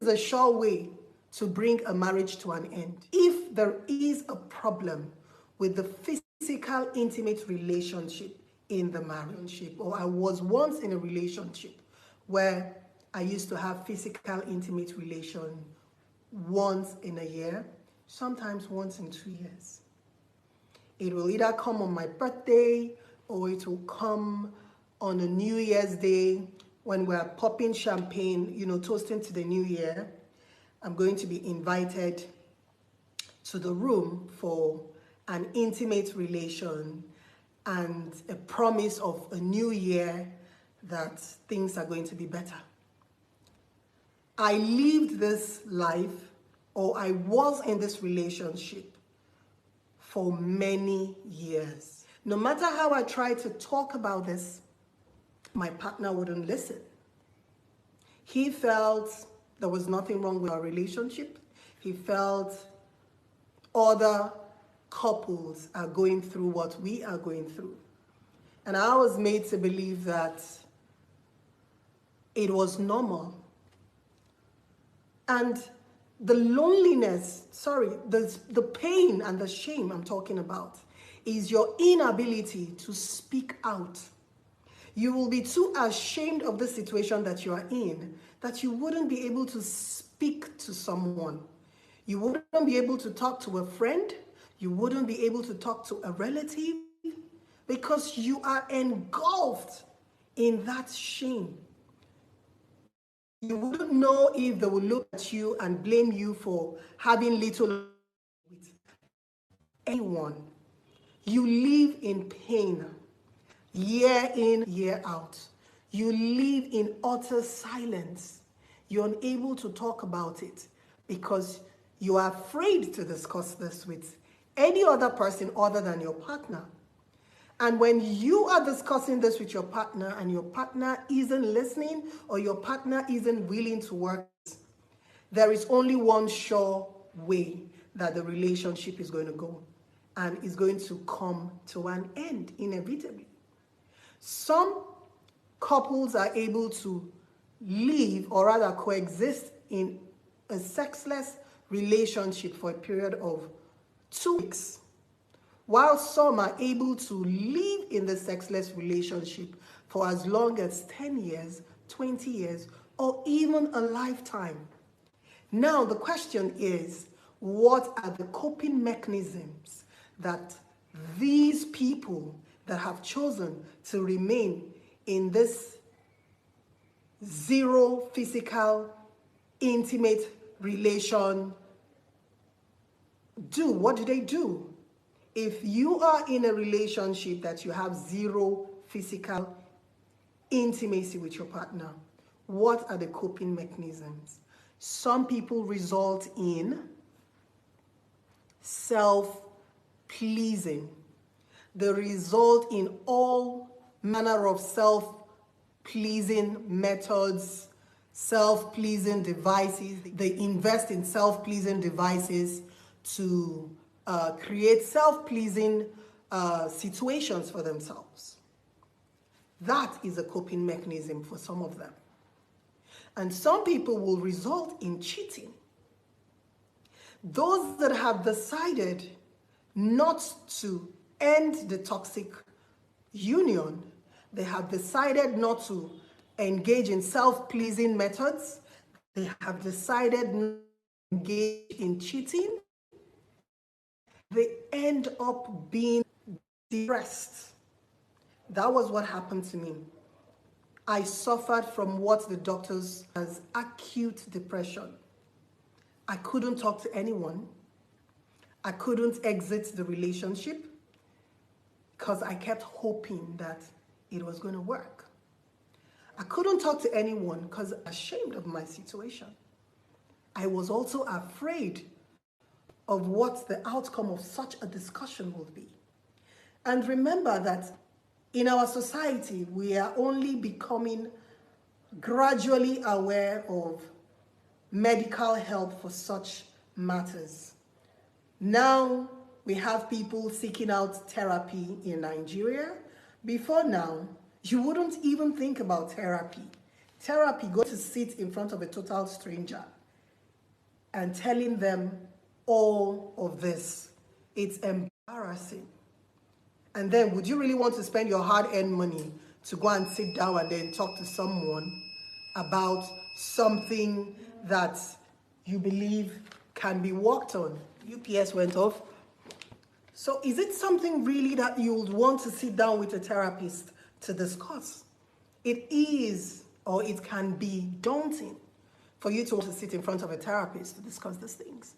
a sure way to bring a marriage to an end. If there is a problem with the physical, intimate relationship in the marriage, or I was once in a relationship where I used to have physical, intimate relation once in a year, sometimes once in 2 years. It will either come on my birthday or it will come on a New Year's Day when we're popping champagne, toasting to the new year. I'm going to be invited to the room for an intimate relation and a promise of a new year that things are going to be better. I lived this life, or I was in this relationship for many years. No matter how I tried to talk about this, my partner wouldn't listen. He felt there was nothing wrong with our relationship. He felt other couples are going through what we are going through. And I was made to believe that it was normal. And the loneliness, the pain and the shame I'm talking about is your inability to speak out. You will be too ashamed of the situation that you are in that you wouldn't be able to speak to someone. You wouldn't be able to talk to a friend. You wouldn't be able to talk to a relative because you are engulfed in that shame. You wouldn't know if they will look at you and blame you for having little with anyone. You live in pain, year in, year out. You live in utter silence. You're unable to talk about it because you are afraid to discuss this with any other person other than your partner. And when you are discussing this with your partner and your partner isn't listening or your partner isn't willing to work, there is only one sure way that the relationship is going to go and is going to come to an end inevitably. Some couples are able to live or rather coexist in a sexless relationship for a period of 2 weeks, while some are able to live in the sexless relationship for as long as 10 years, 20 years, or even a lifetime. Now, the question is, what are the coping mechanisms that these people that have chosen to remain in this zero physical, intimate relation do? What do they do? If you are in a relationship that you have zero physical intimacy with your partner, what are the coping mechanisms? Some people resort in self-pleasing. They result in all manner of self-pleasing methods, self-pleasing devices. They invest in self-pleasing devices to create self-pleasing situations for themselves. That is a coping mechanism for some of them. And some people will result in cheating. Those that have decided not to end the toxic union, they have decided not to engage in self-pleasing methods, they have decided not to engage in cheating, they end up being depressed. That was what happened to me. I suffered from what the doctors as acute depression. I couldn't talk to anyone. I couldn't exit the relationship because I kept hoping that it was going to work. I couldn't talk to anyone because I was ashamed of my situation. I was also afraid of what the outcome of such a discussion would be. And remember that in our society, we are only becoming gradually aware of medical help for such matters. Now, we have people seeking out therapy in Nigeria. Before now, you wouldn't even think about therapy. Therapy, go to sit in front of a total stranger. and telling them all of this. It's embarrassing. And then would you really want to spend your hard-earned money to go and sit down and then talk to someone about something that you believe can be worked on? UPS went off. So is it something really that you would want to sit down with a therapist to discuss? It is, or it can be daunting for you to want to sit in front of a therapist to discuss these things.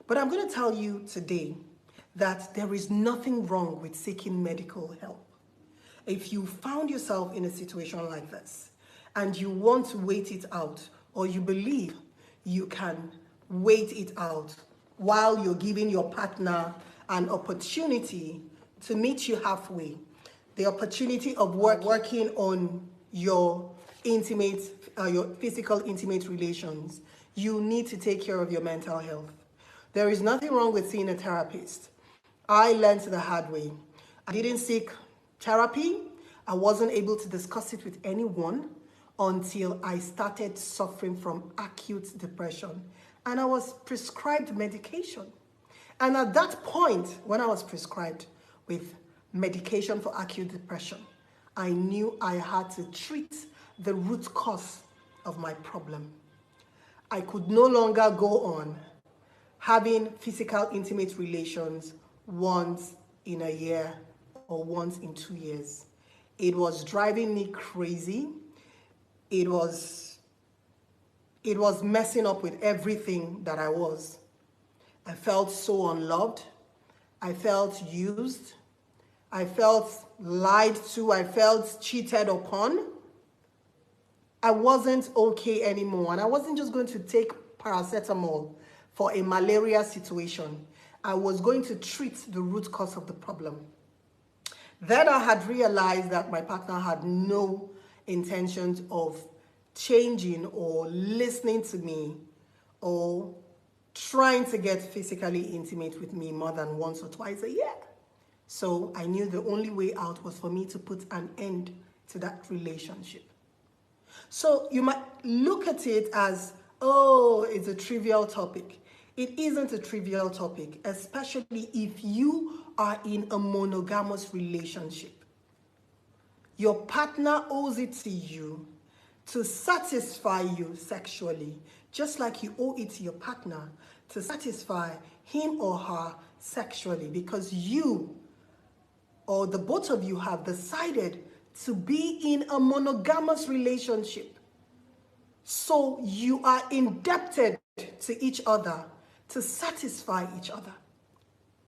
But I'm going to tell you today that there is nothing wrong with seeking medical help. If you found yourself in a situation like this and you want to wait it out, or you believe you can wait it out while you're giving your partner an opportunity to meet you halfway, the opportunity of working on your your physical intimate relations, you need to take care of your mental health. There is nothing wrong with seeing a therapist. I learned the hard way. I didn't seek therapy. I wasn't able to discuss it with anyone until I started suffering from acute depression. And I was prescribed medication. And at that point, when I was prescribed with medication for acute depression, I knew I had to treat the root cause of my problem. I could no longer go on having physical intimate relations once in a year or once in 2 years. It was driving me crazy. It was messing up with everything that I was. I felt so unloved. I felt used. I felt lied to. I felt cheated upon. I wasn't okay anymore. And I wasn't just going to take paracetamol for a malaria situation. I was going to treat the root cause of the problem. Then I had realized that my partner had no intentions of changing or listening to me or trying to get physically intimate with me more than once or twice a year. So I knew the only way out was for me to put an end to that relationship. So you might look at it as, oh, it's a trivial topic. It isn't a trivial topic, especially if you are in a monogamous relationship. Your partner owes it to you to satisfy you sexually, just like you owe it to your partner to satisfy him or her sexually, because you or the both of you have decided to be in a monogamous relationship. So you are indebted to each other to satisfy each other.